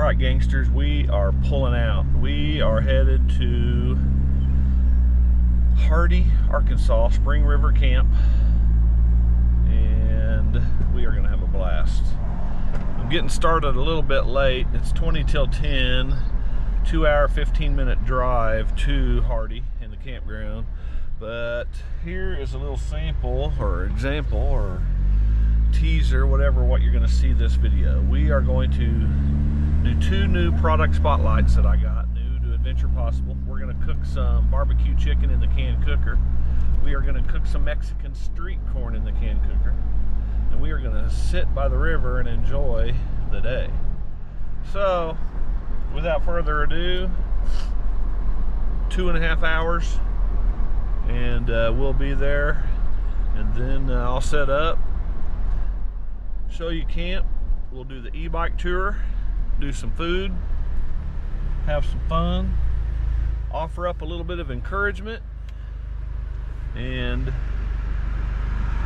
Alright gangsters, we are pulling out. We are headed to Hardy, Arkansas, Spring River Camp, and we are going to have a blast. I'm getting started a little bit late. It's 20 till 10, 2 hour, 15-minute drive to Hardy in the campground. But here is a little sample or example or teaser, whatever, what you're going to see this video. We are going to do 2 new product spotlights that I got, new to Adventure Possible. We're going to cook some barbecue chicken in the can cooker. We are going to cook some Mexican street corn in the can cooker. And we are going to sit by the river and enjoy the day. So, without further ado, 2.5 hours, and we'll be there. And then I'll set up, show you camp. We'll do the e-bike tour, do some food, have some fun, offer up a little bit of encouragement, and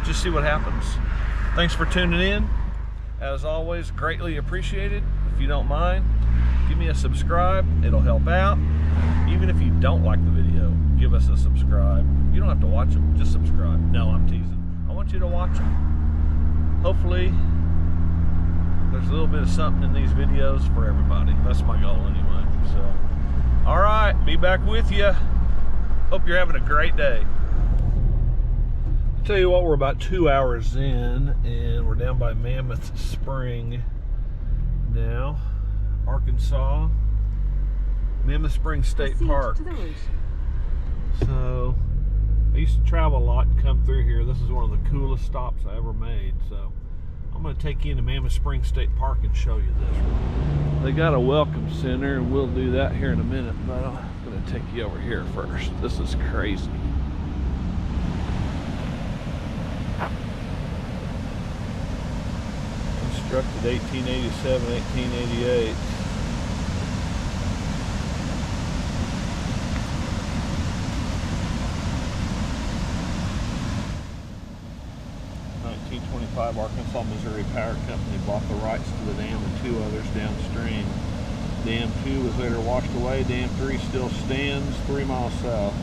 just see what happens. Thanks for tuning in. As always, greatly appreciated. If you don't mind, give me a subscribe. It'll help out. Even if you don't like the video, give us a subscribe. You don't have to watch them, just subscribe. No, I'm teasing. I want you to watch them. Hopefully, there's a little bit of something in these videos for everybody. That's my goal anyway. So, all right, be back with you. Hope you're having a great day. I'll tell you what, we're about 2 hours in, and we're down by Mammoth Spring now, Arkansas. Mammoth Spring State Park. So, I used to travel a lot and come through here. This is one of the coolest stops I ever made. So, I'm going to take you into Mammoth Spring State Park and show you this. They got a welcome center, and we'll do that here in a minute, but I'm going to take you over here first. This is crazy. Constructed 1887, 1888. Arkansas, Missouri Power Company bought the rights to the dam and 2 others downstream. Dam 2 was later washed away. Dam 3 still stands 3 miles south.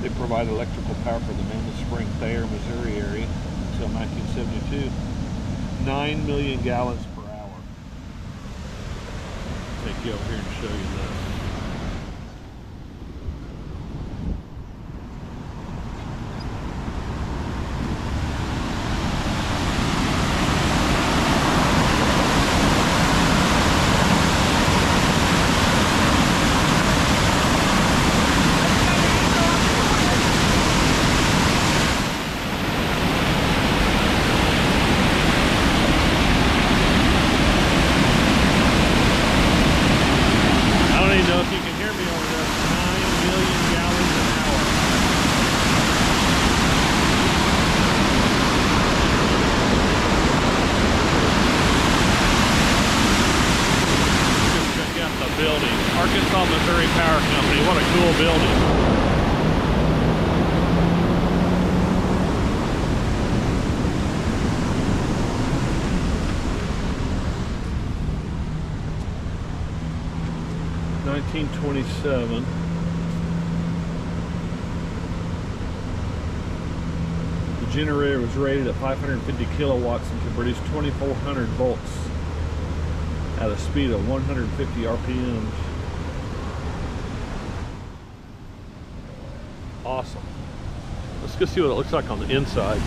They provided electrical power for the Mammoth Spring, Thayer, Missouri area until 1972. 9 million gallons per hour. I'll take you over here and show you this. Arkansas, Missouri Power Company. What a cool building. $1927. The generator was rated at 550 kilowatts and could produce 2,400 volts at a speed of 150 RPMs. Awesome. Let's go see what it looks like on the inside.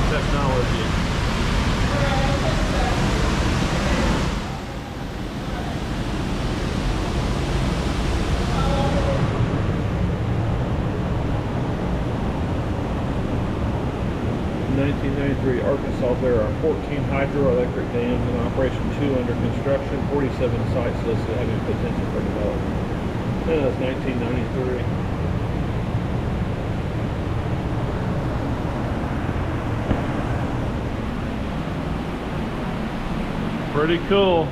Technology. In 1993, Arkansas, there are 14 hydroelectric dams in operation, 2 under construction, 47 sites listed having potential for development. And that's 1993. Pretty cool.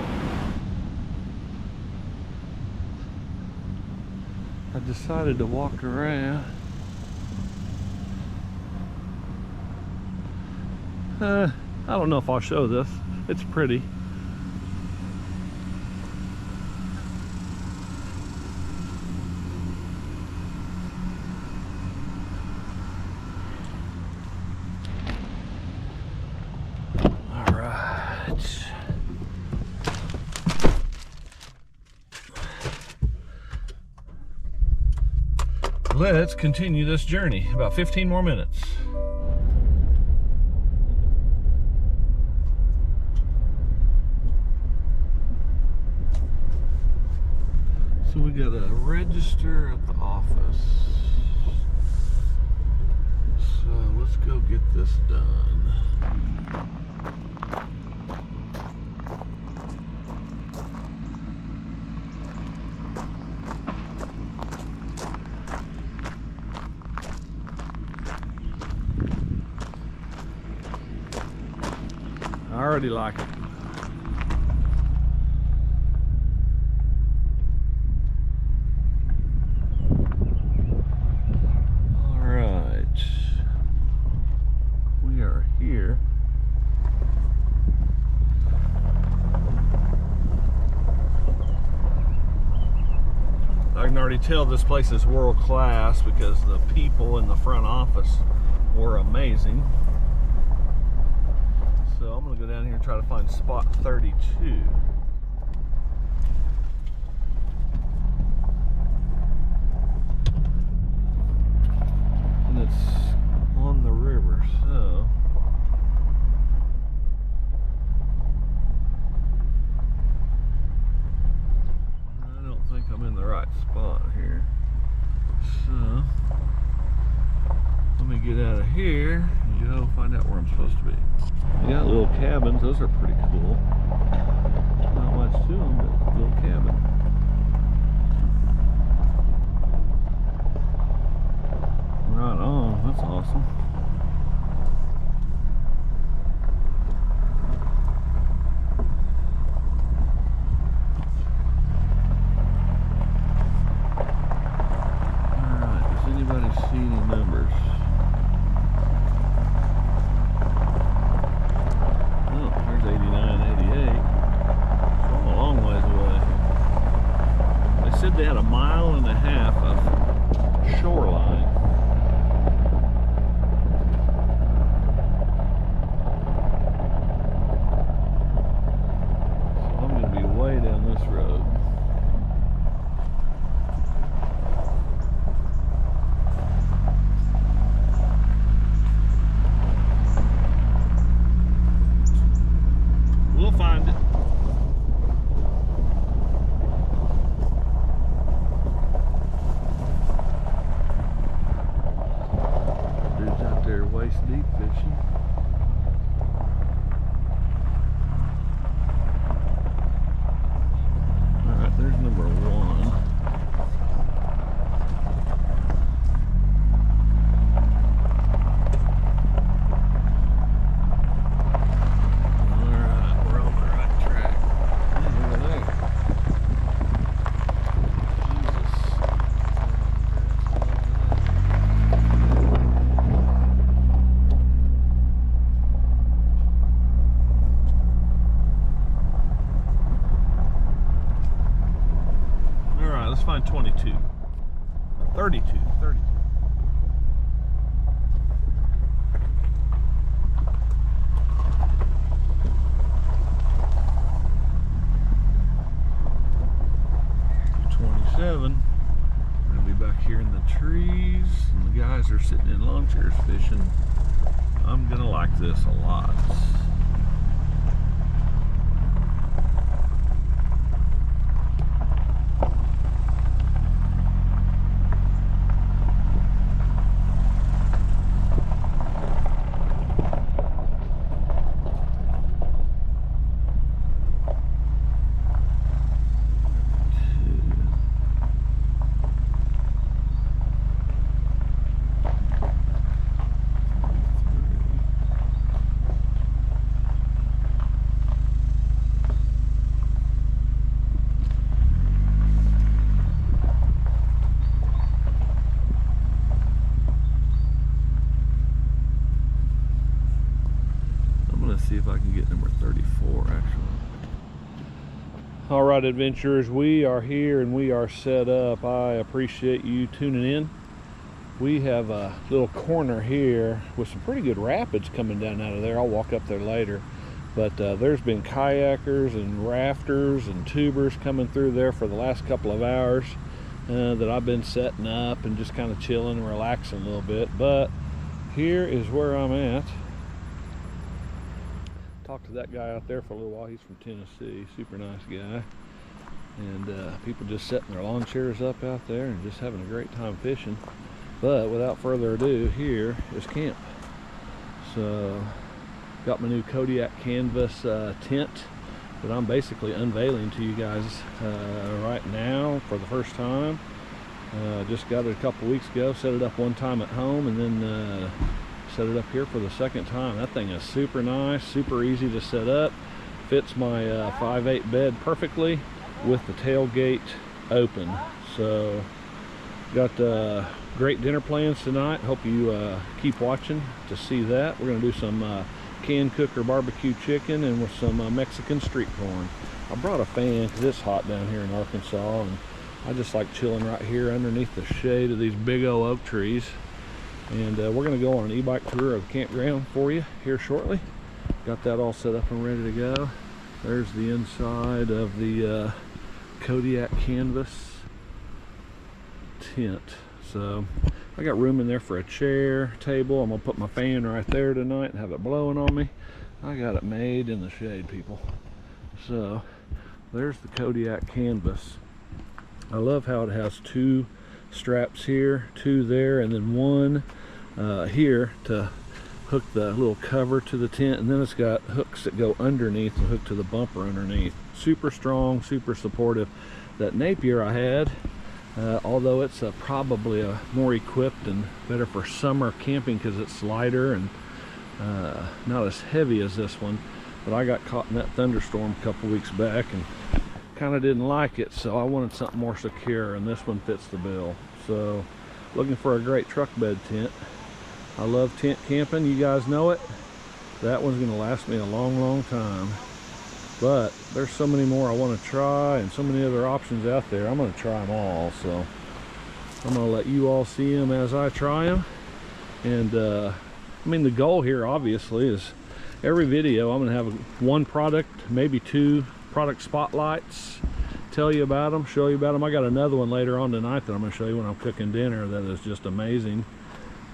I decided to walk around. I don't know if I'll show this. It's pretty. All right. Let's continue this journey. About 15 more minutes. So we got a register at the office. So let's go get this done. I already like it. All right. We are here. I can already tell this place is world class because the people in the front office were amazing. So I'm gonna go down here and try to find spot 32. And it's on the river, so I don't think I'm in the right spot here. So let me get out of here and go find out where I'm supposed to be. They got little cabins, those are pretty cool. Not much to them, but little cabin. Right on, that's awesome. Alright, does anybody see any numbers? They had 1.5 miles of shoreline. So I'm going to be way down this road. We'll find it. Waist deep fishing. Alright, there's number 1. Alright, we're on the right track. Look at there. Let's find 22. 32. 32. We're gonna be back here in the trees, and the guys are sitting in lawn chairs fishing. I'm gonna like this a lot. All right, adventurers, we are here and we are set up. I appreciate you tuning in. We have a little corner here with some pretty good rapids coming down out of there. I'll walk up there later. But there's been kayakers and rafters and tubers coming through there for the last couple of hours that I've been setting up and just kind of chilling and relaxing a little bit. But here is where I'm at. Talked to that guy out there for a little while. He's from Tennessee, super nice guy. And people just setting their lawn chairs up out there and just having a great time fishing. But without further ado, here is camp. So got my new Kodiak Canvas tent that I'm basically unveiling to you guys right now for the first time. Just got it a couple weeks ago, set it up one time at home, and then set it up here for the second time. That thing is super nice, super easy to set up. Fits my 5'8" bed perfectly with the tailgate open. So got great dinner plans tonight. Hope you keep watching to see that. We're going to do some can cooker barbecue chicken and with some Mexican street corn. I brought a fan because it's hot down here in Arkansas, and I just like chilling right here underneath the shade of these big old oak trees. And we're going to go on an e-bike tour of the campground for you here shortly. Got that all set up and ready to go. There's the inside of the Kodiak Canvas tent. So I got room in there for a chair, table. I'm gonna put my fan right there tonight and have it blowing on me. I got it made in the shade, people. So there's the Kodiak Canvas. I love how it has two straps here, two there, and then one here to hook the little cover to the tent, and then it's got hooks that go underneath and hook to the bumper underneath. Super strong, super supportive. That Napier I had, although it's probably more equipped and better for summer camping because it's lighter and not as heavy as this one, but I got caught in that thunderstorm a couple weeks back and kind of didn't like it, so I wanted something more secure, and this one fits the bill. So looking for a great truck bed tent. I love tent camping, you guys know it. That one's going to last me a long time. But there's so many more I want to try and so many other options out there. I'm going to try them all, so I'm going to let you all see them as I try them. And I mean, the goal here obviously is every video I'm going to have one product, maybe two product spotlights, tell you about them, show you about them. I got another one later on tonight that I'm going to show you when I'm cooking dinner that is just amazing.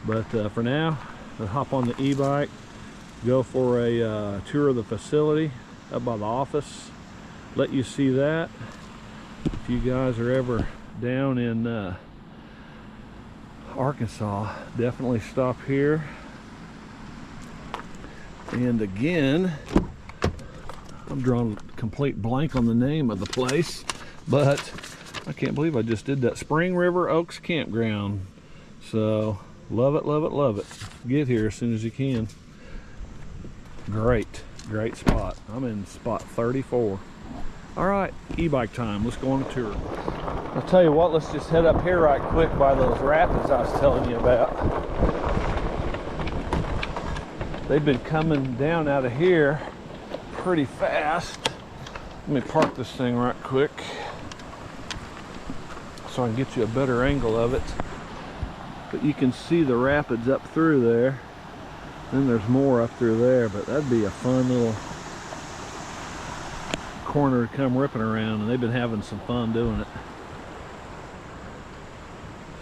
But for now, I'll hop on the e-bike, go for a tour of the facility up by the office, let you see that. If you guys are ever down in Arkansas, definitely stop here. And again, I'm drawing a complete blank on the name of the place, but I can't believe I just did that. Spring River Oaks Campground. So love it, love it, love it. Get here as soon as you can. Great spot. I'm in spot 34. All right, e-bike time. Let's go on a tour. I'll tell you what, let's just head up here right quick by those rapids I was telling you about. They've been coming down out of here pretty fast. Let me park this thing right quick so I can get you a better angle of it. But you can see the rapids up through there. Then there's more up through there, but that'd be a fun little corner to come ripping around, and they've been having some fun doing it.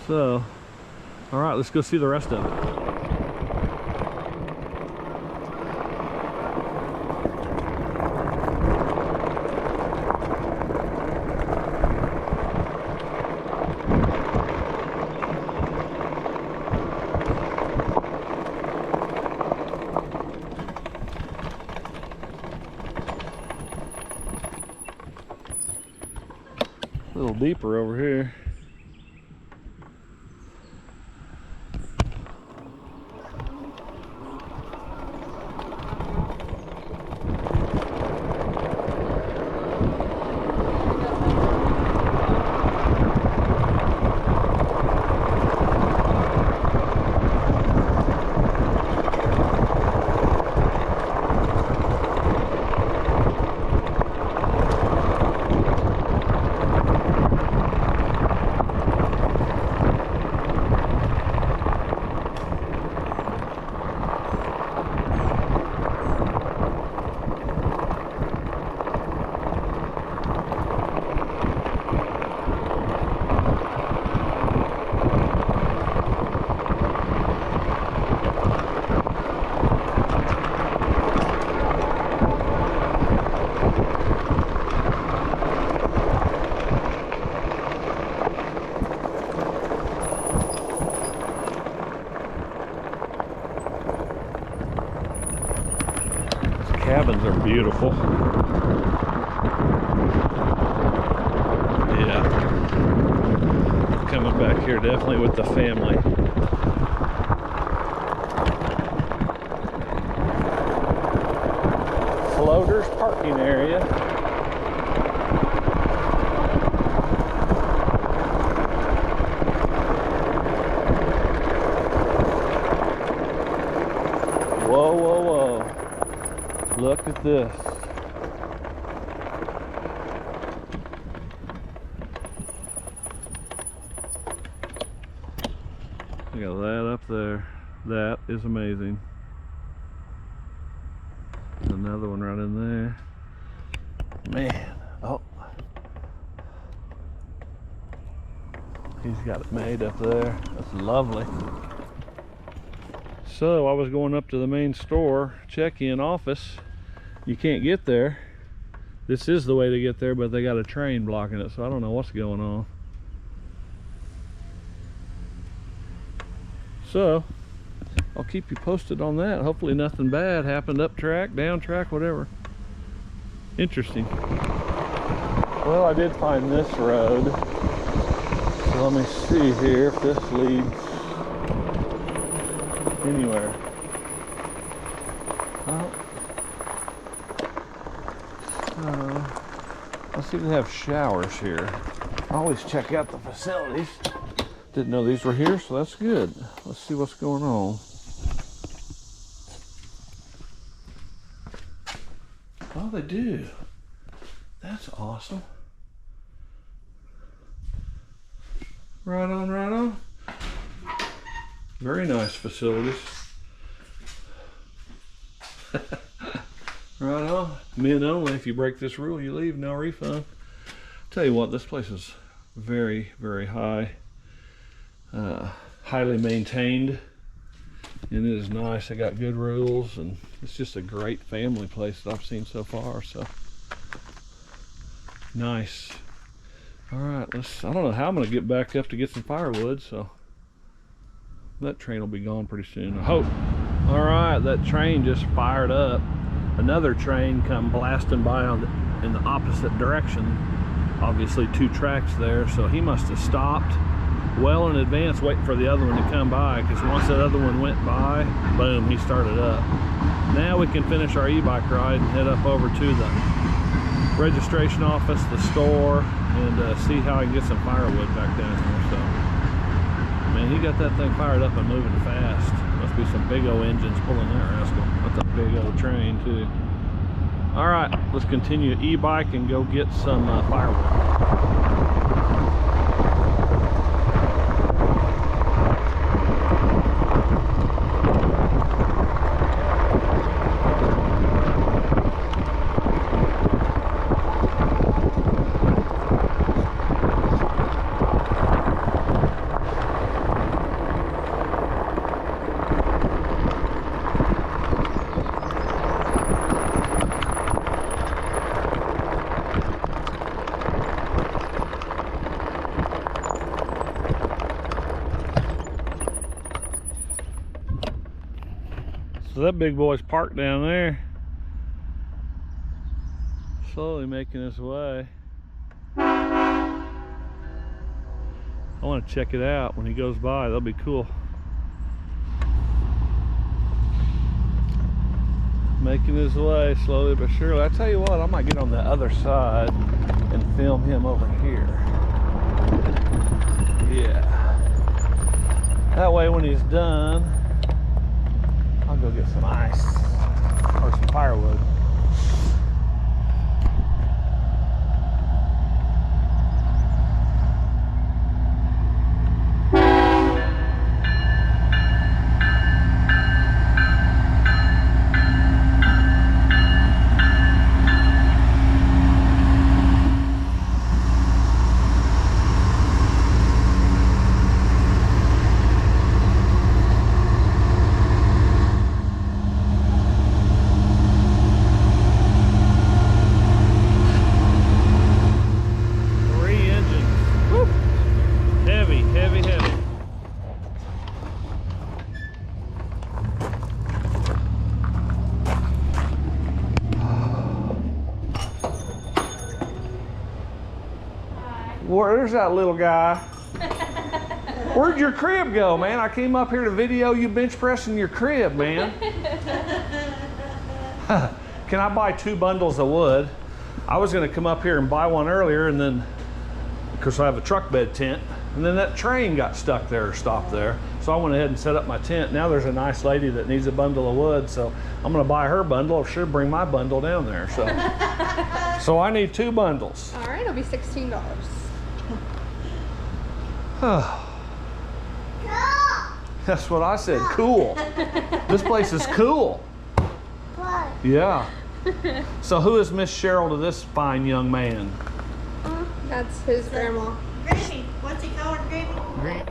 So, all right, let's go see the rest of it. A little deeper over here. cabins are beautiful. Yeah. Coming back here definitely with the family. Floaters parking area. Whoa, whoa, whoa. Look at this. Look at that up there. That is amazing. Another one right in there. Man, oh. He's got it made up there. That's lovely. So I was going up to the main store check-in office. You can't get there. This is the way to get there, but they got a train blocking it, so I don't know what's going on. So I'll keep you posted on that. Hopefully nothing bad happened up track, down track, whatever. Interesting. Well, I did find this road. So let me see here if this leads anywhere. Let's see if they have showers here. I always check out the facilities. Didn't know these were here, so that's good. Let's see what's going on. Oh, they do. That's awesome. Right on, right on. Very nice facilities. Right on. Men only. If you break this rule, you leave, no refund. Tell you what, this place is very, very high. Highly maintained, and it is nice. They got good rules, and it's just a great family place that I've seen so far. So nice. All right, I don't know how I'm gonna get back up to get some firewood, so that train will be gone pretty soon, I hope. All right, that train just fired up. Another train come blasting by in the opposite direction. Obviously 2 tracks there, so he must have stopped well in advance waiting for the other one to come by, because once that other one went by, boom, he started up. Now we can finish our e-bike ride and head up over to the registration office, the store, and see how I can get some firewood back down here. So, man, he got that thing fired up and moving fast. Must be some big old engines pulling that rascal. That's a big old train too. All right, let's continue e-bike and go get some firewood. So that big boy's parked down there, slowly making his way. I want to check it out when he goes by. That'll be cool. Making his way slowly but surely. I tell you what, I might get on the other side and film him over here. Yeah. That way when he's done, I'll go get some ice or some firewood. Where's that little guy? Where'd your crib go, man? I came up here to video you bench pressing your crib, man. Can I buy 2 bundles of wood? I was gonna come up here and buy one earlier, and then, because I have a truck bed tent, and then that train got stuck there or stopped there. So I went ahead and set up my tent. Now there's a nice lady that needs a bundle of wood, so I'm gonna buy her bundle. I should bring my bundle down there. So, so I need 2 bundles. All right, it'll be $16. That's what I said, cool. This place is cool. Yeah. So who is Miss Cheryl to this fine young man? That's his grandma. Gravy. What's he called, gravy?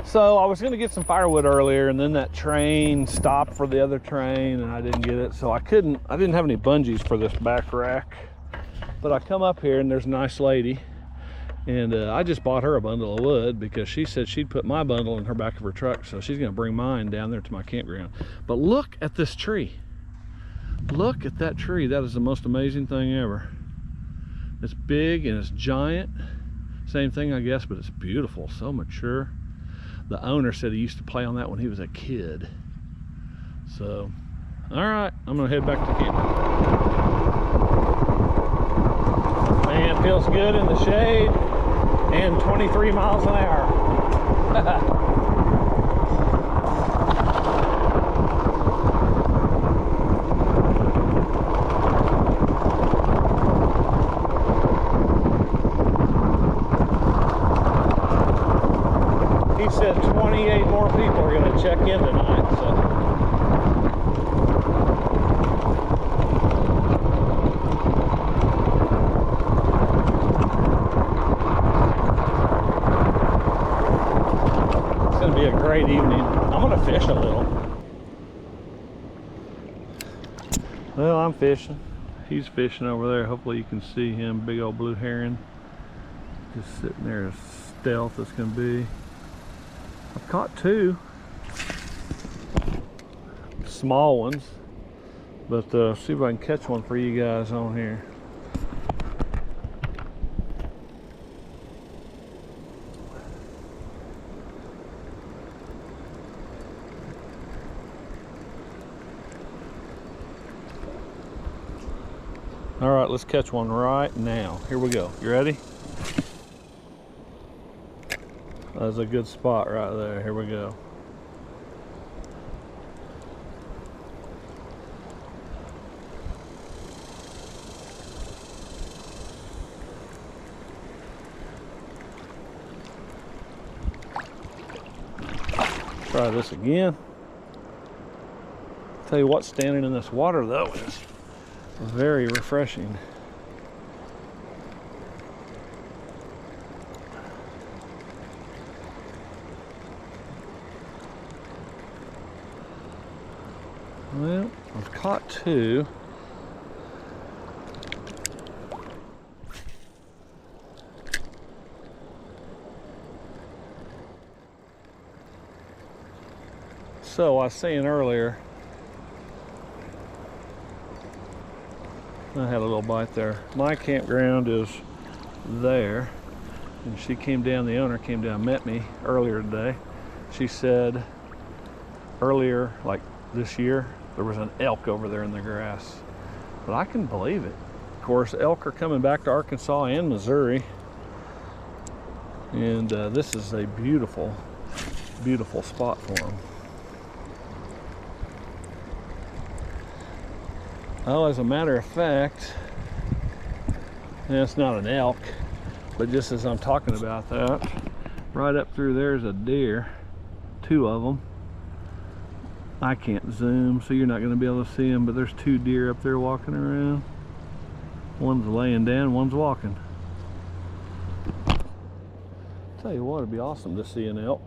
So I was gonna get some firewood earlier, and then that train stopped for the other train, and I didn't get it. So I didn't have any bungees for this back rack. But I come up here and there's a nice lady, and I just bought her a bundle of wood because she said she'd put my bundle in her back of her truck, so she's gonna bring mine down there to my campground. But look at this tree. Look at that tree. That is the most amazing thing ever. It's big and it's giant. Same thing, I guess, but it's beautiful, so mature. The owner said he used to play on that when he was a kid. So, all right, I'm gonna head back to camp. Man, feels good in the shade and 23 miles an hour. He said 28 more people are going to check in tonight. So. It's going to be a great evening. I'm going to fish a little. Well, I'm fishing. He's fishing over there. Hopefully you can see him, big old blue heron. Just sitting there as stealth as can be. I've caught 2 small ones, but see if I can catch one for you guys on here. All right, let's catch one right now. Here we go. You ready? That's a good spot right there. Here we go. Try this again. Tell you what, standing in this water though is very refreshing. Well, I've caught 2. So I was saying earlier, I had a little bite there. My campground is there, and she came down, the owner came down, met me earlier today. She said earlier, like this year, there was an elk over there in the grass. But I can believe it. Of course, elk are coming back to Arkansas and Missouri. And this is a beautiful, beautiful spot for them. Oh, as a matter of fact, and it's not an elk, but just as I'm talking about that, right up through there is a deer, 2 of them. I can't zoom, so you're not going to be able to see them, but there's 2 deer up there walking around. One's laying down, one's walking. Tell you what, it'd be awesome to see an elk.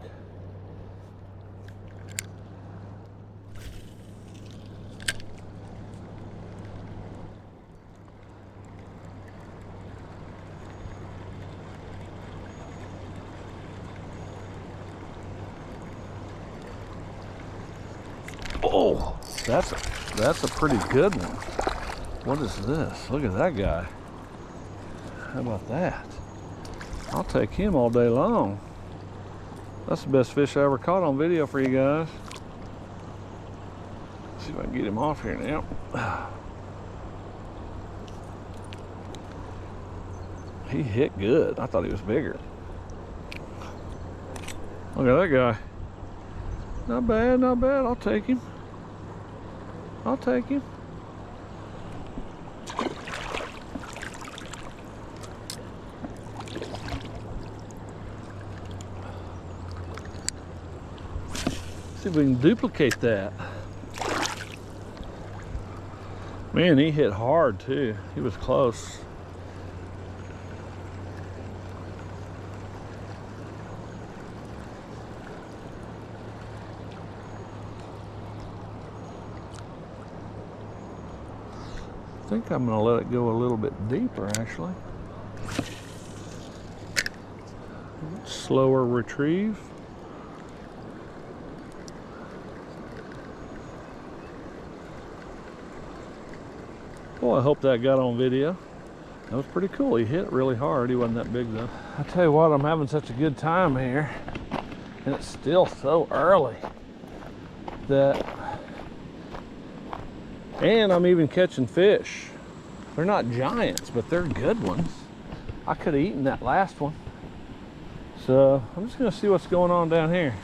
Oh, that's a pretty good one. What is this? Look at that guy. How about that? I'll take him all day long. That's the best fish I ever caught on video for you guys. Let's see if I can get him off here now. He hit good. I thought he was bigger. Look at that guy. Not bad, not bad. I'll take him. I'll take him. See if we can duplicate that. Man, he hit hard too. He was close. I think I'm gonna let it go a little bit deeper actually. Slower retrieve. Well, I hope that got on video. That was pretty cool. He hit really hard. He wasn't that big though. I tell you what, I'm having such a good time here, and it's still so early that, and I'm even catching fish. They're not giants, but they're good ones. I could have eaten that last one. So I'm just gonna see what's going on down here.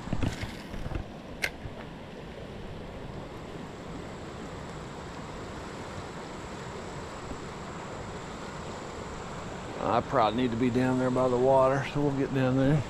I probably need to be down there by the water, so we'll get down there.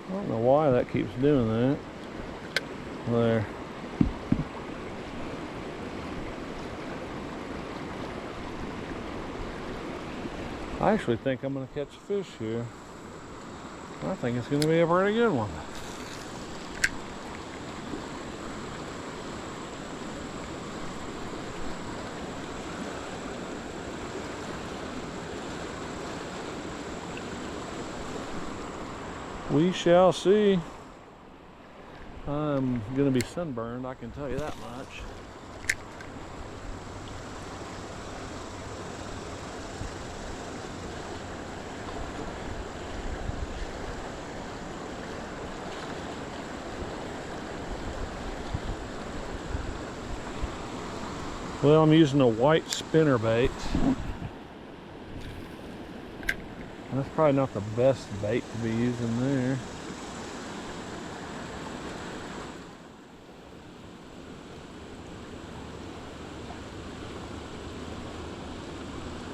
I don't know why that keeps doing that. There. I actually think I'm going to catch a fish here. I think it's going to be a pretty good one. We shall see. I'm going to be sunburned, I can tell you that much. Well, I'm using a white spinner bait. That's probably not the best bait to be using there.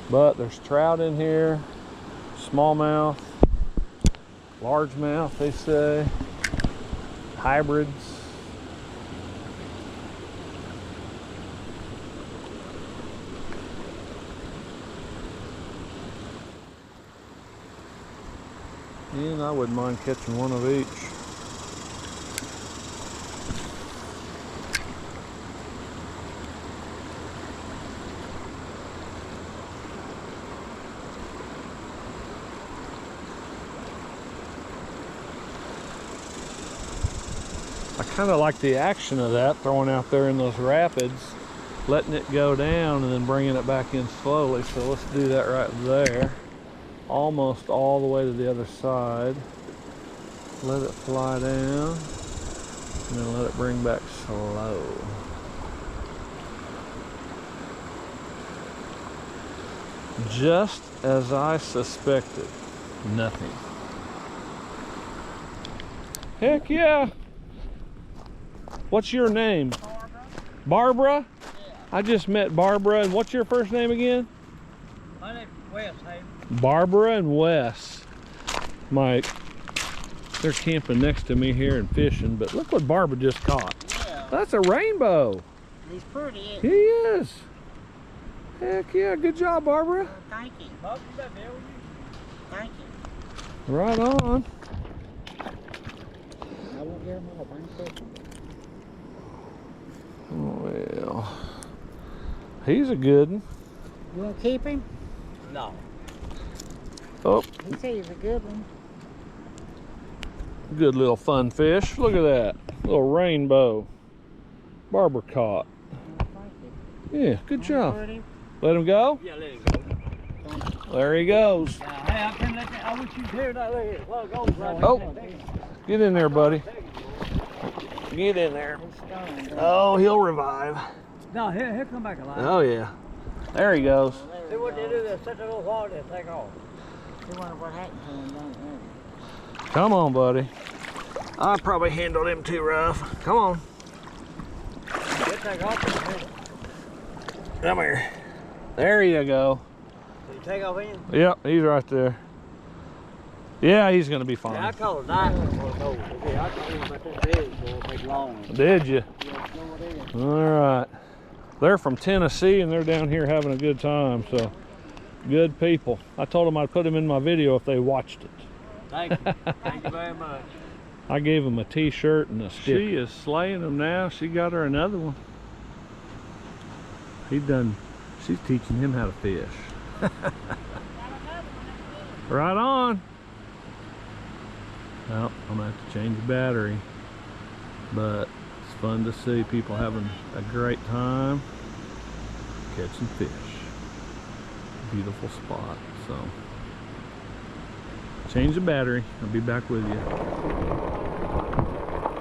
But there's trout in here, smallmouth, largemouth, they say, hybrids. And I wouldn't mind catching one of each. I kind of like the action of that, throwing out there in those rapids, letting it go down and then bringing it back in slowly. So let's do that right there. Almost all the way to the other side. Let it fly down and then let it bring back slow. Just as I suspected, nothing. Heck yeah! What's your name? Barbara. Barbara? Yeah. I just met Barbara, and what's your first name again? My name's Wes. Hey. Barbara and Wes. They're camping next to me here and fishing, but look what Barbara just caught. Yeah. That's a rainbow. He's pretty, isn't He he? is. Heck yeah, good job, Barbara. Thank you. Thank you. Right on. I won't get them all. Bring them. Well, he's a good one. You want to keep him? No. Oh, He said he's a good one. good little fun fish. Look at that. Little rainbow. Barbara caught. Yeah, good job. Let him go? Yeah, let him go. There he goes. Hey, I can let that. I wish you'd hear that. Look at it. Well, it goes right Oh, there. get in there, buddy. Get in there. Oh, he'll revive. No, he'll come back alive. Oh, yeah. There he goes. See what they do, they set the little water, they take off. See what happened to him down there. Come on, buddy. I probably handled him too rough. Come on. He'll take off in a minute. Come here. There you go. Did he take off in? Yep, he's right there. Yeah, he's gonna be fine. Yeah, I called a dive before it goes. Yeah, I told him about this big, so it'll take long. Did you? Yeah, know what it is. All right. They're from Tennessee and they're down here having a good time, so good people. I told them I'd put them in my video if they watched it. Thank you. Thank you very much. I gave them a t-shirt and a sticker. She is slaying them now. She got her another one. She's teaching him how to fish. Right on. Well, I'm gonna have to change the battery, but it's fun to see people having a great time catching fish. Beautiful spot. So change the battery. I'll be back with you.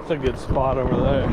It's a good spot over there.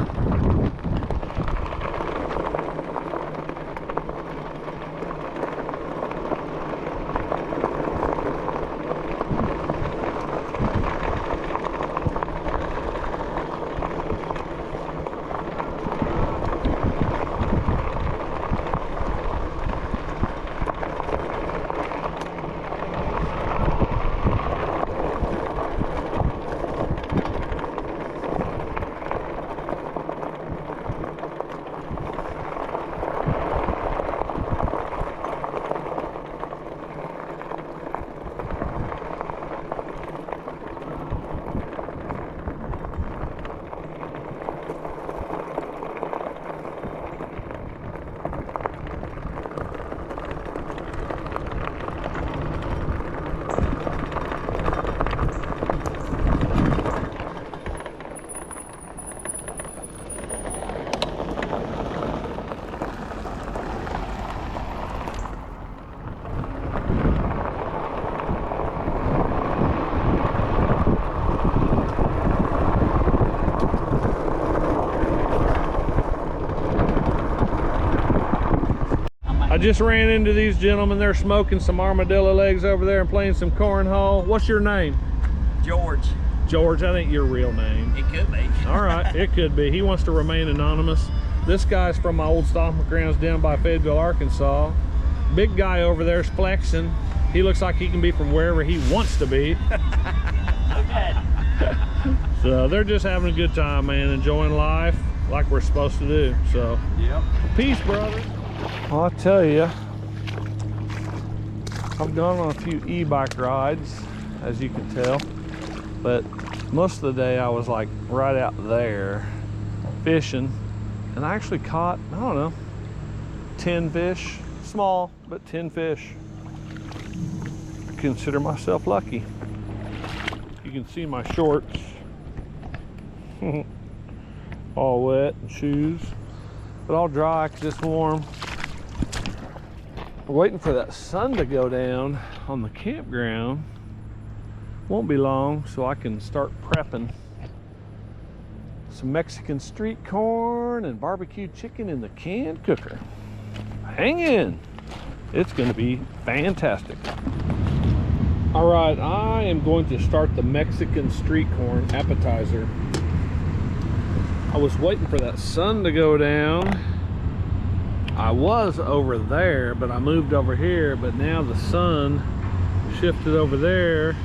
I just ran into these gentlemen. They're smoking some armadillo legs over there and playing some cornhole. What's your name? George. George, I think your real name. It could be. All right, it could be. He wants to remain anonymous. This guy's from my old stomping grounds down by Fayetteville, Arkansas. Big guy over there's flexing. He looks like he can be from wherever he wants to be. So they're just having a good time, man, enjoying life like we're supposed to do. So, Yep. peace, brother. Well, I'll tell you, I've gone on a few e-bike rides, as you can tell, but most of the day I was like right out there fishing, and I actually caught, I don't know, 10 fish. Small, but 10 fish. I consider myself lucky. You can see my shorts all wet, and shoes, but all dry because it's warm. We're waiting for that sun to go down on the campground. Won't be long, so I can start prepping some Mexican street corn and barbecue chicken in the can cooker. Hang in, it's going to be fantastic. All right, I am going to start the Mexican street corn appetizer. I was waiting for that sun to go down. I was over there, but I moved over here, but now the sun shifted over there,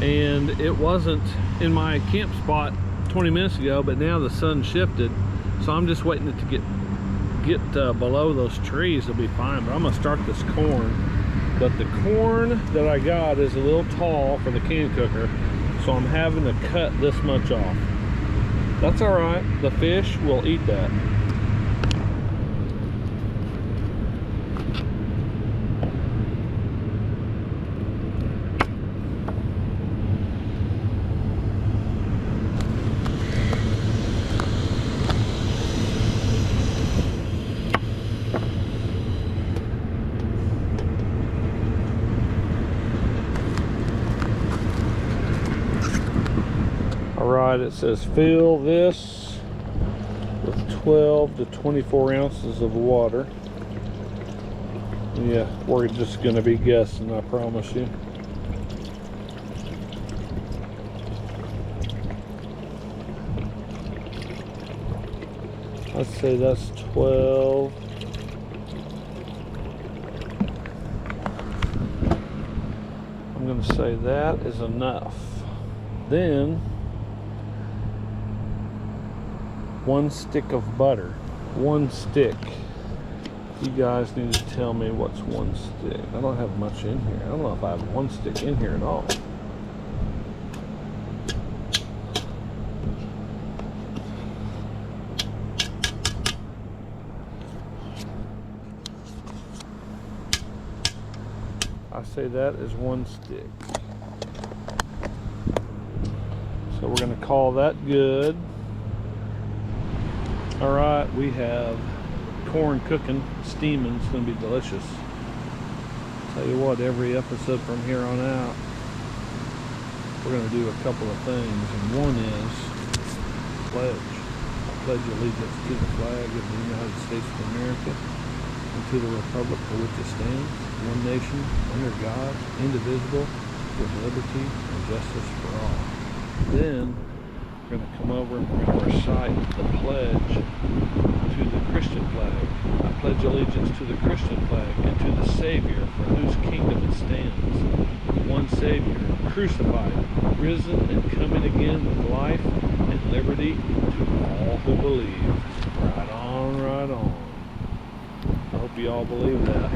and it wasn't in my camp spot 20 minutes ago, but now the sun shifted, so I'm just waiting to get below those trees. It'll be fine, but I'm gonna start this corn. But the corn that I got is a little tall for the can cooker, so I'm having to cut this much off. That's all right, the fish will eat that. right, it says fill this with 12 to 24 ounces of water. Yeah, we're just going to be guessing, I promise you. Let's say that's 12. I'm going to say that is enough. Then 1 stick of butter. 1 stick. You guys need to tell me what's 1 stick. I don't have much in here. I don't know if I have 1 stick in here at all. I say that is 1 stick. So we're going to call that good. All right, we have corn cooking, steaming. It's going to be delicious. Tell you what, every episode from here on out, we're going to do a couple of things, and one is pledge. I pledge allegiance to the flag of the United States of America and to the republic for which it stands, one nation, under God, indivisible, with liberty and justice for all. Then we're going to come over and we're going to recite the pledge to the Christian flag. I pledge allegiance to the Christian flag and to the Savior for whose kingdom it stands. One Savior, crucified, risen, and coming again with life and liberty to all who believe. Right on, right on. I hope you all believe that.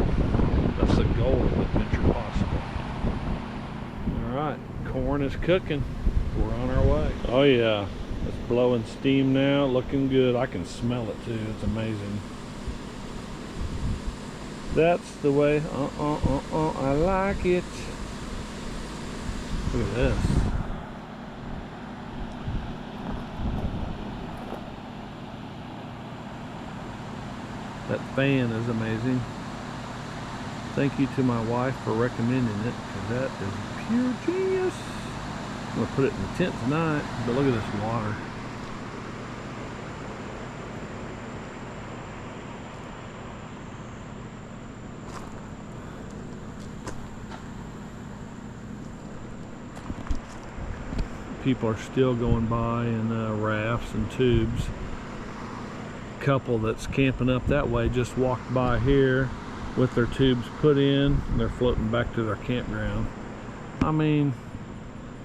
That's the goal of Adventure Possible. Alright, corn is cooking. We're on our way. Oh yeah, it's blowing steam now, looking good. I can smell it too, it's amazing. That's the way, I like it. Look at this. That fan is amazing. Thank you to my wife for recommending it, because that is pure genius. I'm going to put it in the tent tonight, but look at this water. People are still going by in rafts and tubes. Couple that's camping up that way just walked by here with their tubes put in, and they're floating back to their campground. I mean,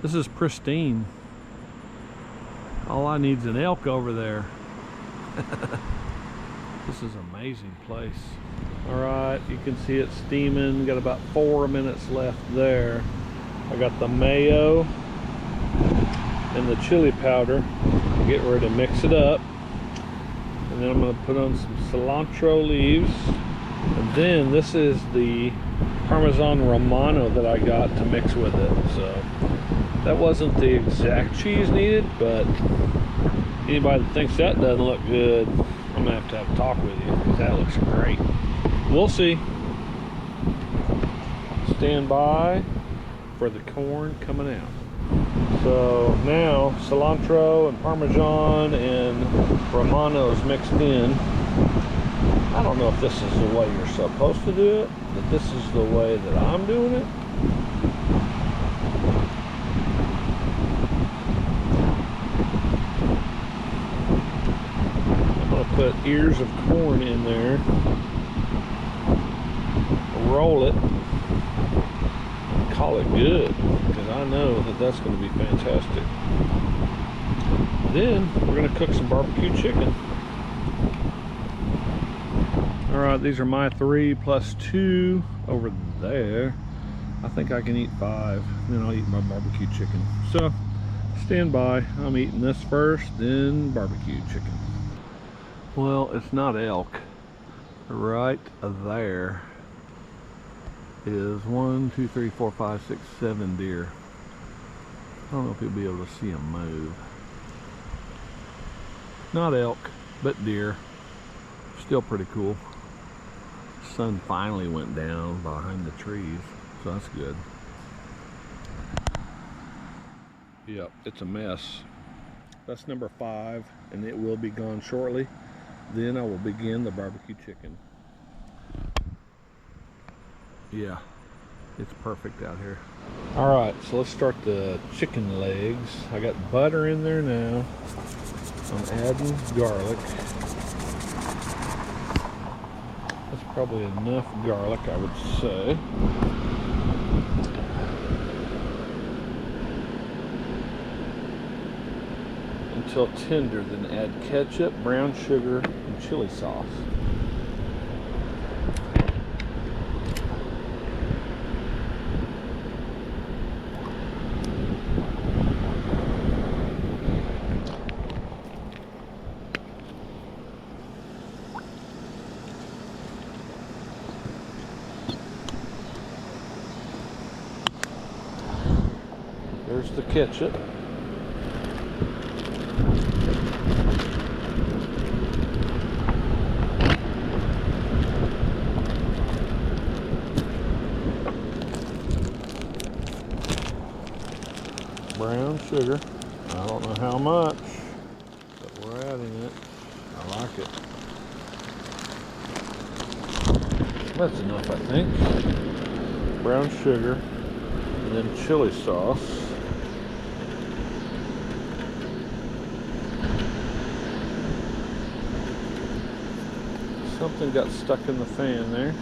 this is pristine. All I need is an elk over there. This is an amazing place. All right, you can see it steaming. Got about 4 minutes left there. I got the mayo and the chili powder. Get ready to mix it up. And then I'm going to put on some cilantro leaves. And then this is the Parmesan Romano that I got to mix with it. So that wasn't the exact cheese needed, but anybody that thinks that doesn't look good, I'm going to have a talk with you, because that looks great. We'll see. Stand by for the corn coming out. So now cilantro and Parmesan and Romano's mixed in. I don't know if this is the way you're supposed to do it, but this is the way that I'm doing it. I'm going to put ears of corn in there, roll it, and call it good, because I know that that's going to be fantastic. Then we're going to cook some barbecue chicken. Alright, these are my 3 plus 2 over there. I think I can eat 5, then I'll eat my barbecue chicken. So, stand by. I'm eating this first, then barbecue chicken. Well, it's not elk. Right there is 1, 2, 3, 4, 5, 6, 7 deer. I don't know if you'll be able to see them move. Not elk, but deer. Still pretty cool. Sun finally went down behind the trees, so that's good. Yep, it's a mess. That's number 5, and it will be gone shortly. Then I will begin the barbecue chicken. Yeah, it's perfect out here. All right, so let's start the chicken legs. I got butter in there now. I'm adding garlic. That's probably enough garlic, I would say. Until tender, then add ketchup, brown sugar, and chili sauce. There's the ketchup. Brown sugar. I don't know how much, but we're adding it. I like it. That's enough, I think. Brown sugar, and then chili sauce. Something got stuck in the fan there.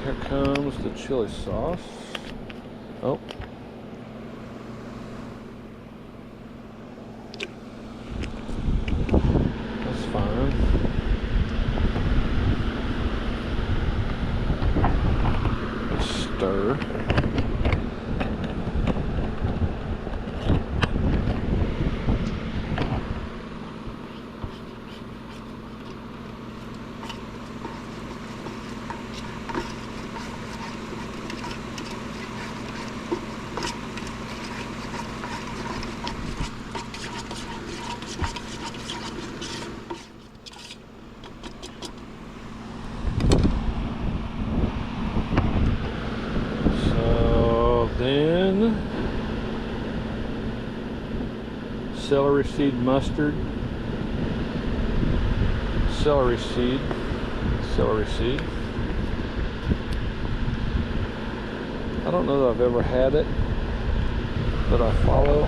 Here comes the chili sauce. Oh. That's fine. Stir. Then celery seed mustard, celery seed. I don't know that I've ever had it, but I follow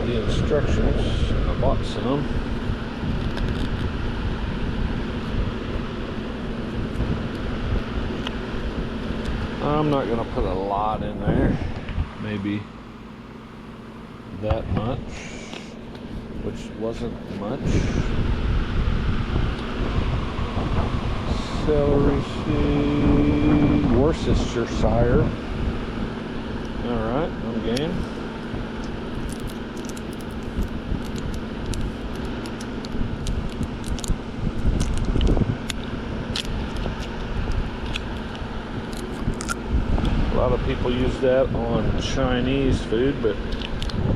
the instructions. I bought some. I'm not going to put a lot in there. Maybe that much, which wasn't much. Celery seed, Worcestershire. Alright, I'm game. A lot of people use that on Chinese food, but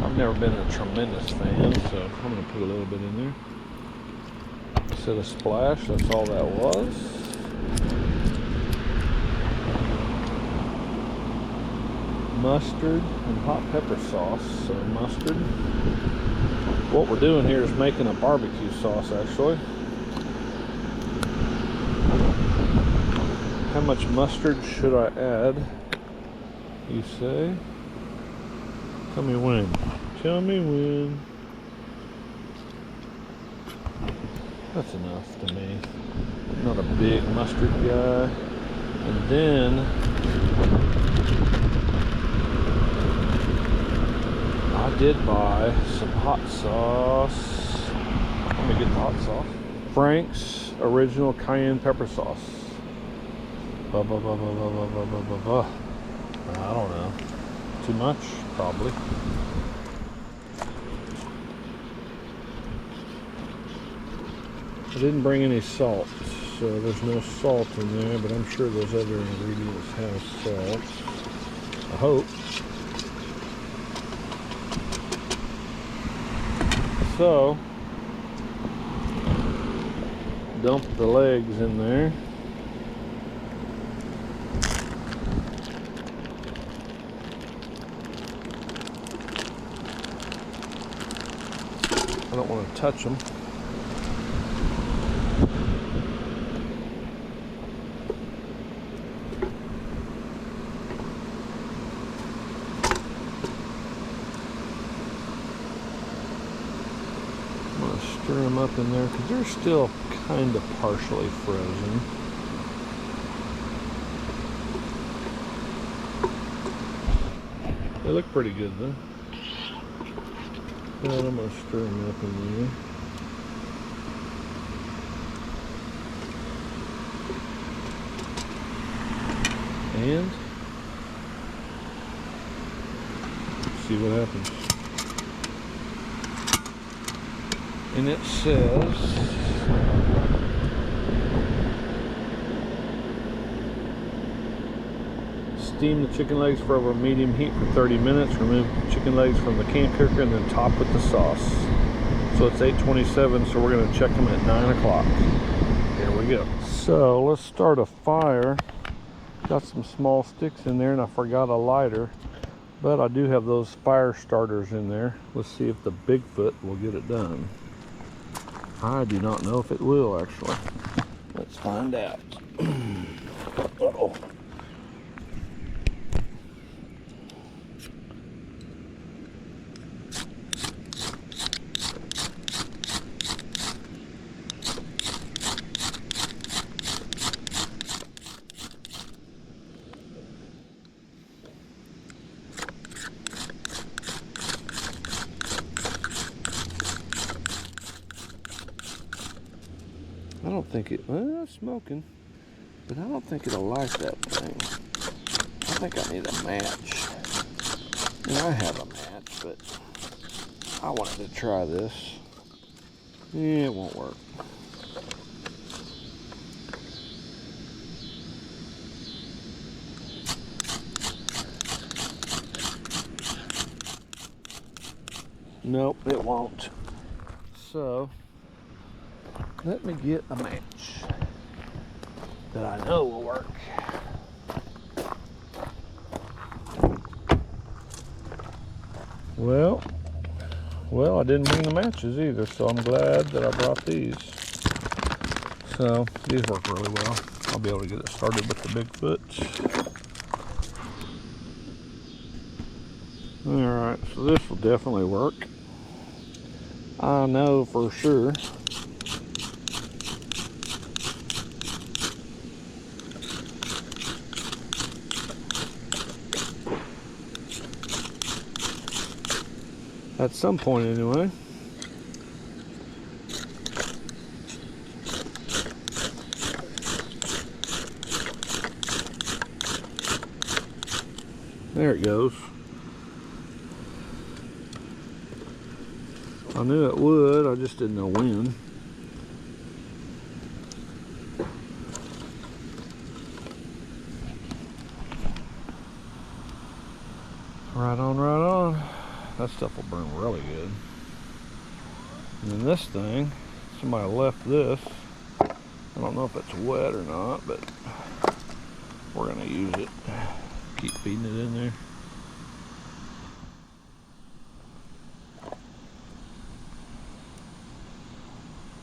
I've never been a tremendous fan, so I'm going to put a little bit in there. Instead of splash, that's all that was. Mustard and hot pepper sauce. So mustard. What we're doing here is making a barbecue sauce, actually. How much mustard should I add? You say? Tell me when. Tell me when. That's enough to me. I'm not a big mustard guy. And then I did buy some hot sauce. Let me get the hot sauce. Frank's original cayenne pepper sauce. I don't know. Too much? Probably. I didn't bring any salt, so there's no salt in there, but I'm sure those other ingredients have salt. I hope. So, dump the legs in there. I don't want to touch them. I'm going to stir them up in there because they're still kind of partially frozen. They look pretty good though. And I'm going to stir them up in there. And see what happens. And it says steam the chicken legs for over medium heat for 30 minutes. Remove chicken legs from the can cooker and then top with the sauce. So it's 8:27, so we're going to check them at 9 o'clock. Here we go. So let's start a fire. Got some small sticks in there and I forgot a lighter, but I do have those fire starters in there. Let's see if the Bigfoot will get it done. I do not know if it will actually. Let's find out. Uh-oh. I don't think it, well, it's smoking, but I don't think it'll light that thing. I think I need a match. And I have a match, but I wanted to try this. Yeah, it won't work. Nope, it won't. So, let me get a match that I know will work. Well, I didn't bring the matches either, so I'm glad that I brought these. So, these work really well. I'll be able to get it started with the Bigfoot. Alright, so this will definitely work. I know for sure. At some point anyway. There it goes. I knew it would, I just didn't know when. Right on, right on. That stuff will burn really good. And then this thing, somebody left this. I don't know if it's wet or not, but we're gonna use it. Keep feeding it in there.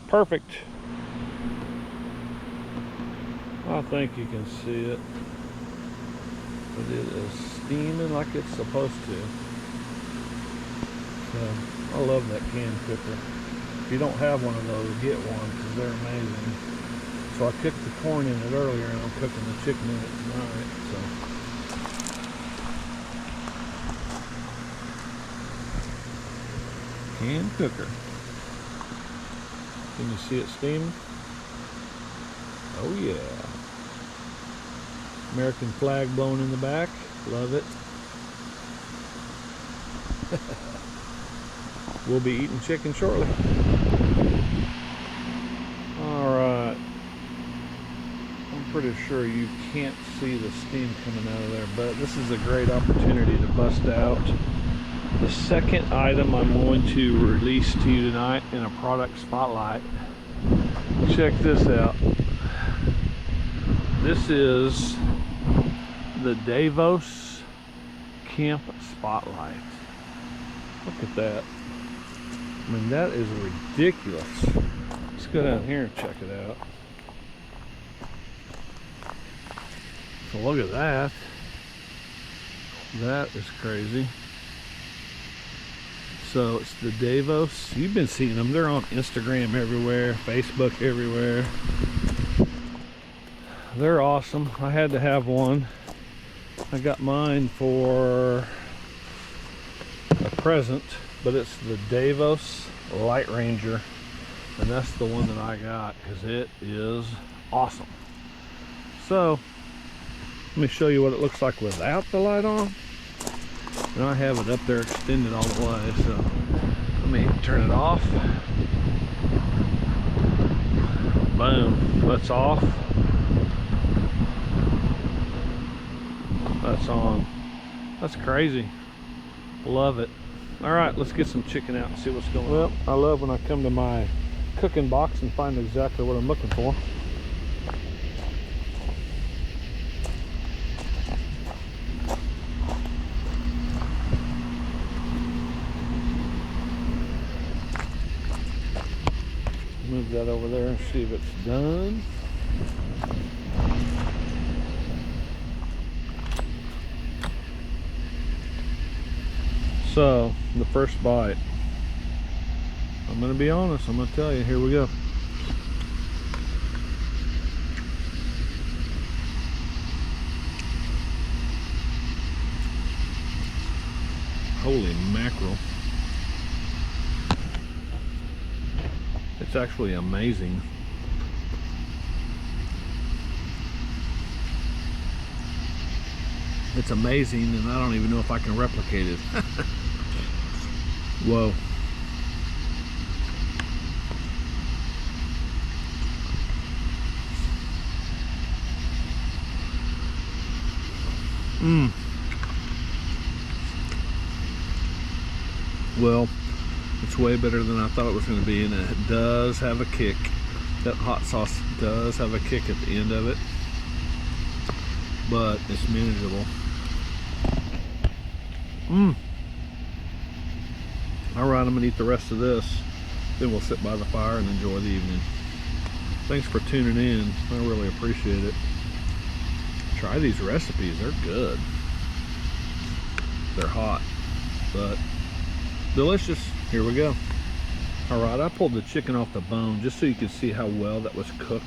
Perfect. I think you can see it. But it is steaming like it's supposed to. So, I love that can cooker. If you don't have one of those, get one because they're amazing. So I cooked the corn in it earlier and I'm cooking the chicken in it tonight. So. Can cooker. Can you see it steaming? Oh yeah. American flag blowing in the back. Love it. We'll be eating chicken shortly. Alright. I'm pretty sure you can't see the steam coming out of there, but this is a great opportunity to bust out the second item I'm going to release to you tonight in a product spotlight. Check this out. This is the Devos Camp Spotlight. Look at that. I mean, that is ridiculous. Let's go down here and check it out. So look at that. That is crazy. So it's the Devos. You've been seeing them. They're on Instagram everywhere, Facebook everywhere. They're awesome. I had to have one. I got mine for a present, but it's the Devos Lightranger, and that's the one that I got because it is awesome. So let me show you what it looks like without the light on. And I have it up there extended all the way, so let me turn it off. Boom, that's off. That's on. That's crazy. Love it. All right, let's get some chicken out and see what's going on. Well, I love when I come to my cooking box and find exactly what I'm looking for. Move that over there and see if it's done. So, the first bite. I'm gonna be honest, I'm gonna tell you, here we go. Holy mackerel. It's actually amazing. It's amazing, and I don't even know if I can replicate it. Whoa. Well, it's way better than I thought it was going to be, and it does have a kick. That hot sauce does have a kick at the end of it, but it's manageable. Alright, I'm going to eat the rest of this, then we'll sit by the fire and enjoy the evening. Thanks for tuning in. I really appreciate it. Try these recipes, they're good. They're hot, but delicious. Here we go. Alright, I pulled the chicken off the bone just so you can see how well that was cooked.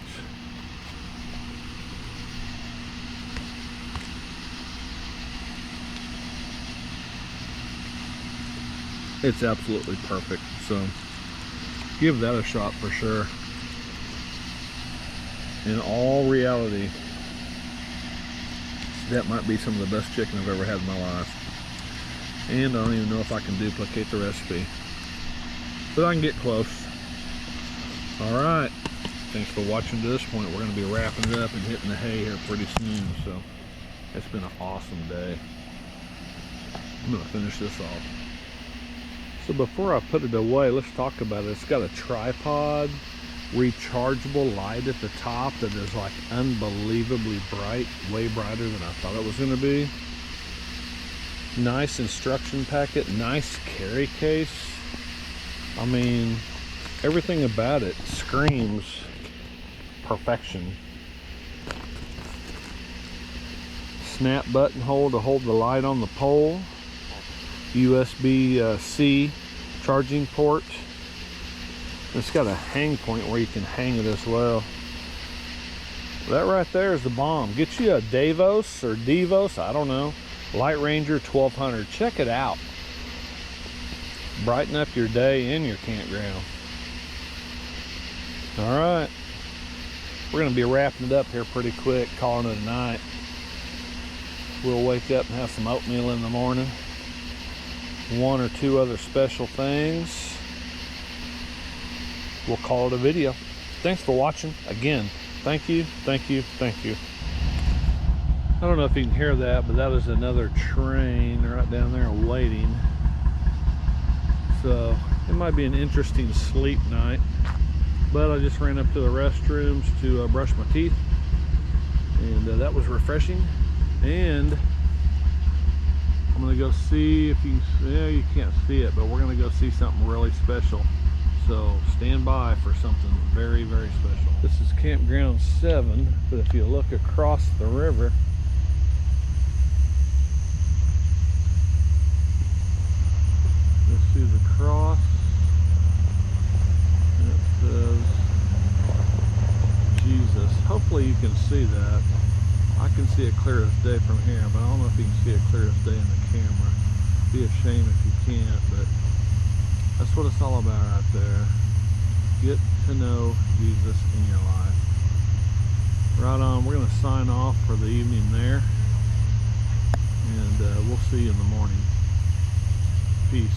It's absolutely perfect, so give that a shot for sure. In all reality, that might be some of the best chicken I've ever had in my life. And I don't even know if I can duplicate the recipe, but I can get close. Alright, thanks for watching to this point. We're going to be wrapping it up and hitting the hay here pretty soon, so it's been an awesome day. I'm going to finish this off. So before I put it away, let's talk about it. It's got a tripod, rechargeable light at the top that is like unbelievably bright, way brighter than I thought it was going to be. Nice instruction packet, nice carry case. I mean, everything about it screams perfection. Snap buttonhole to hold the light on the pole. USB-C charging port. It's got a hang point where you can hang it as well. That right there is the bomb. Get you a Devos or Devos, I don't know, Lightranger 1200. Check it out. Brighten up your day and your campground. Alright, we're going to be wrapping it up here pretty quick, calling it a night. We'll wake up and have some oatmeal in the morning. One or two other special things. We'll call it a video. Thanks for watching. Again, thank you, thank you, thank you. I don't know if you can hear that, but that is another train right down there waiting. So it might be an interesting sleep night, but I just ran up to the restrooms to brush my teeth, and that was refreshing. And I'm I'm gonna go see if you can, yeah, you can't see it, but we're gonna go see something really special. So stand by for something very, very special. This is campground 7, but if you look across the river, you'll see the cross, and it says Jesus. Hopefully you can see that. I can see it clear as day from here, but I don't know if you can see it clear as day in the camera. It'd be a shame if you can't, but that's what it's all about right there. Get to know Jesus in your life. Right on, we're going to sign off for the evening there, and we'll see you in the morning. Peace.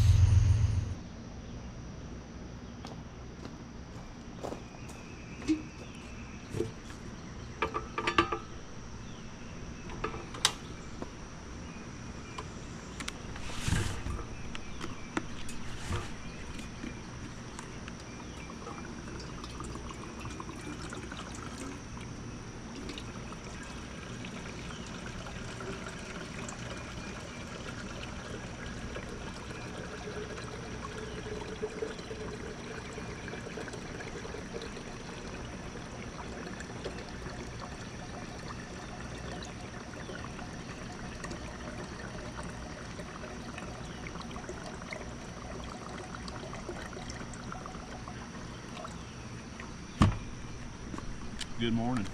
Good morning.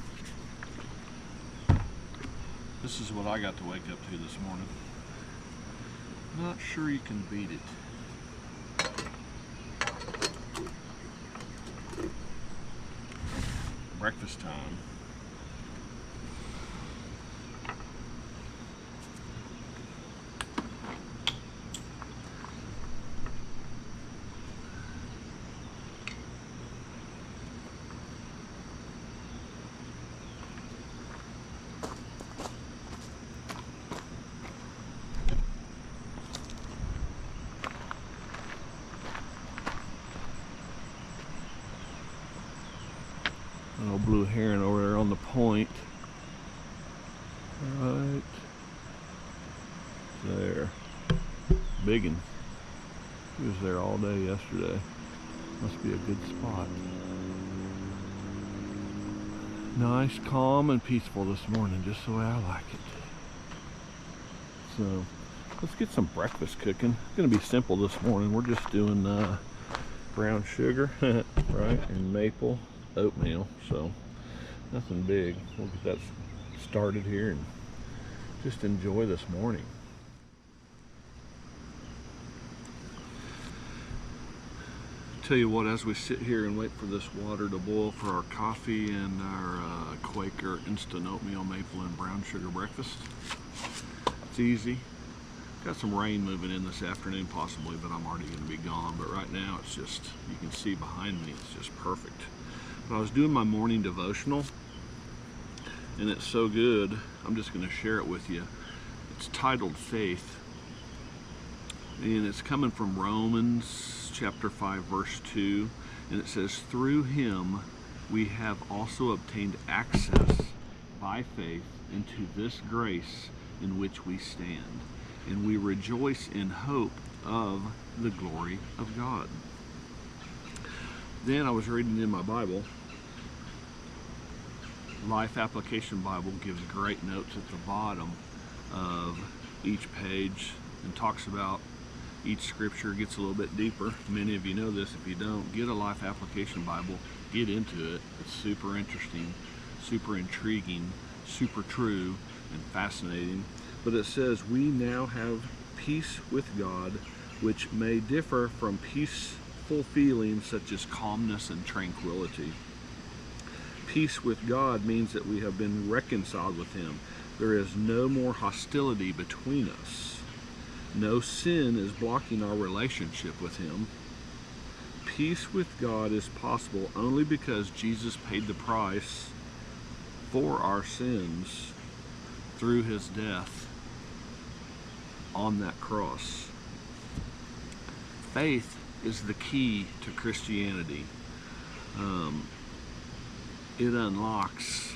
This is what I got to wake up to this morning. Not sure you can beat it. Breakfast time. Little blue heron over there on the point. Right there. Biggin. He was there all day yesterday. Must be a good spot. Nice, calm, and peaceful this morning, just the way I like it. So, let's get some breakfast cooking. It's gonna be simple this morning. We're just doing brown sugar, right, and maple oatmeal, so nothing big. We'll get that started here and just enjoy this morning. Tell you what, as we sit here and wait for this water to boil for our coffee and our Quaker instant oatmeal, maple, and brown sugar breakfast, it's easy. Got some rain moving in this afternoon possibly, but I'm already going to be gone. But right now it's just, you can see behind me, it's just perfect. I was doing my morning devotional, and it's so good, I'm just going to share it with you. It's titled Faith, and it's coming from Romans chapter 5 verse 2, and it says, through him we have also obtained access by faith into this grace in which we stand, and we rejoice in hope of the glory of God. Then I was reading in my Bible. Life Application Bible gives great notes at the bottom of each page and talks about each scripture, gets a little bit deeper. Many of you know this. If you don't, get a Life Application Bible, get into it. It's super interesting, super intriguing, super true, and fascinating. But it says, we now have peace with God, which may differ from peaceful feelings such as calmness and tranquility. Peace with God means that we have been reconciled with him. There is no more hostility between us. No sin is blocking our relationship with him. Peace with God is possible only because Jesus paid the price for our sins through his death on that cross. Faith is the key to Christianity. It unlocks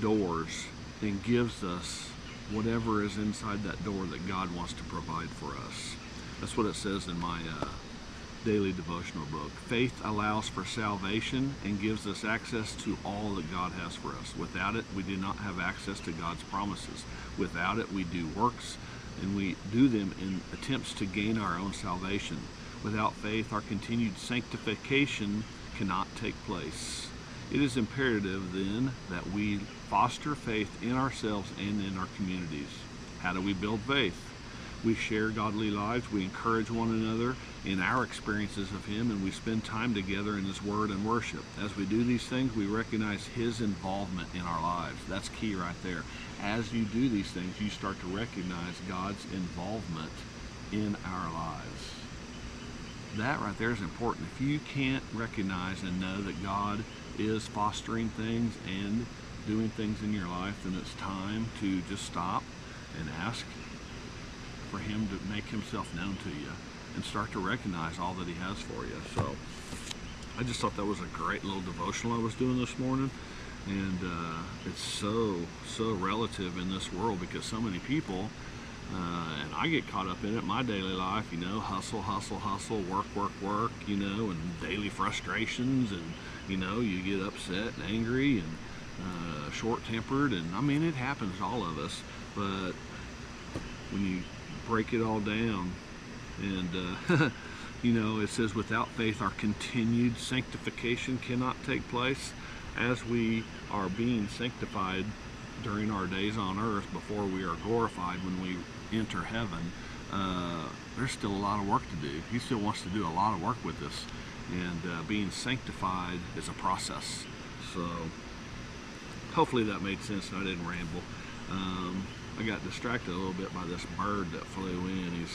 doors and gives us whatever is inside that door that God wants to provide for us. That's what it says in my daily devotional book. Faith allows for salvation and gives us access to all that God has for us. Without it, we do not have access to God's promises. Without it, we do works, and we do them in attempts to gain our own salvation. Without faith, our continued sanctification cannot take place. It is imperative then that we foster faith in ourselves and in our communities. How do we build faith? We share godly lives, we encourage one another in our experiences of Him, and we spend time together in His Word and worship. As we do these things, we recognize His involvement in our lives. That's key right there. As you do these things, you start to recognize God's involvement in our lives. That right there is important. If you can't recognize and know that God is fostering things and doing things in your life, then it's time to just stop and ask for Him to make Himself known to you and start to recognize all that He has for you. So I just thought that was a great little devotional I was doing this morning, and it's so relative in this world, because so many people and I get caught up in it, my daily life, you know, hustle, work, you know, and daily frustrations, and you know, you get upset and angry and short-tempered, and I mean, it happens to all of us. But when you break it all down, and you know, it says without faith our continued sanctification cannot take place. As we are being sanctified during our days on earth before we are glorified when we enter heaven, there's still a lot of work to do. He still wants to do a lot of work with us, and being sanctified is a process. So hopefully that made sense and I didn't ramble. I got distracted a little bit by this bird that flew in.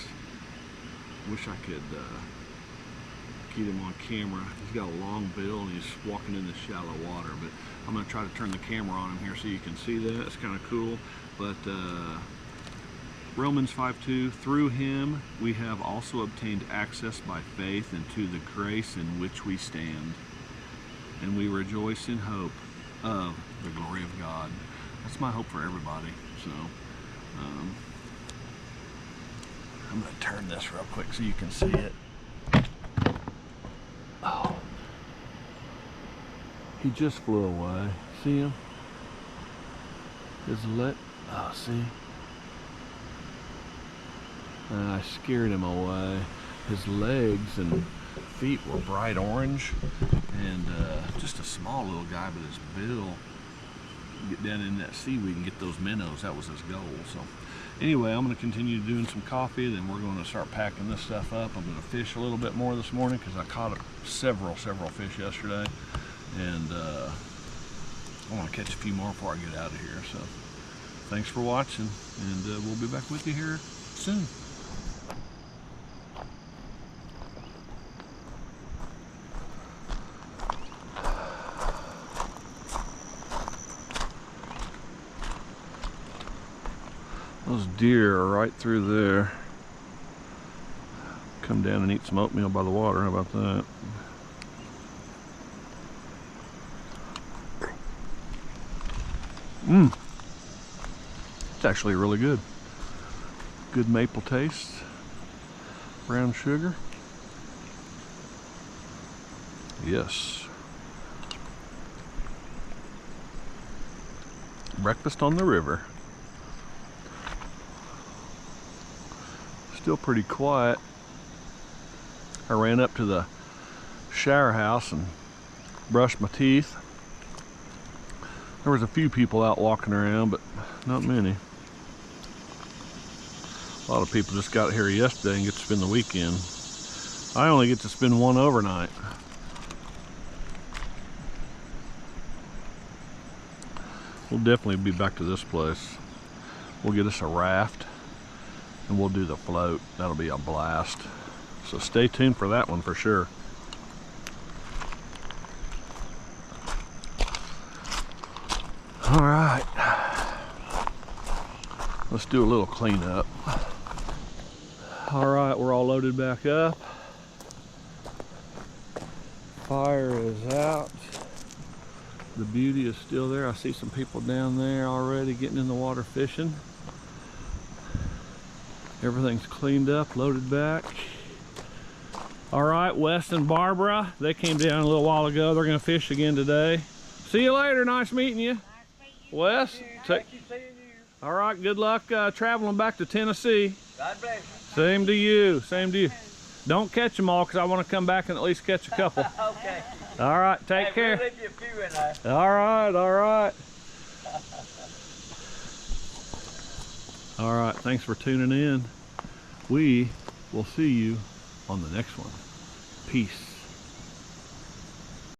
Wish I could get him on camera. He's got a long bill and he's walking in the shallow water, but I'm going to try to turn the camera on him here so you can see that. It's kind of cool. But Romans 5:2, through Him we have also obtained access by faith into the grace in which we stand, and we rejoice in hope of the glory of God. That's my hope for everybody. So I'm going to turn this real quick so you can see it. Oh, he just flew away. See him? Oh, see? I scared him away. His legs and feet were bright orange, and just a small little guy, but his bill, get down in that seaweed and get those minnows. That was his goal. So anyway, I'm going to continue doing some coffee, then we're going to start packing this stuff up. I'm going to fish a little bit more this morning because I caught several fish yesterday, and I want to catch a few more before I get out of here. So thanks for watching, and we'll be back with you here soon. Those deer are right through there. Come down and eat some oatmeal by the water. How about that? It's actually really good. Good maple taste. Brown sugar. Yes. Breakfast on the river. Still pretty quiet. I ran up to the shower house and brushed my teeth. There was a few people out walking around, but not many. A lot of people just got here yesterday and get to spend the weekend. I only get to spend one overnight. We'll definitely be back to this place. We'll get us a raft and we'll do the float. That'll be a blast. So stay tuned for that one for sure. All right, let's do a little cleanup. All right, we're all loaded back up. Fire is out. The beauty is still there. I see some people down there already getting in the water fishing. Everything's cleaned up, loaded back. All right, Wes and Barbara, they came down a little while ago. They're gonna fish again today. See you later, nice meeting you. Wes, all right, good luck traveling back to Tennessee. God bless you. Same to you, same to you. Don't catch them all, because I want to come back and at least catch a couple. Okay. All right, take care. We'll leave you a few in there. All right, all right. All right, thanks for tuning in. We will see you on the next one. Peace.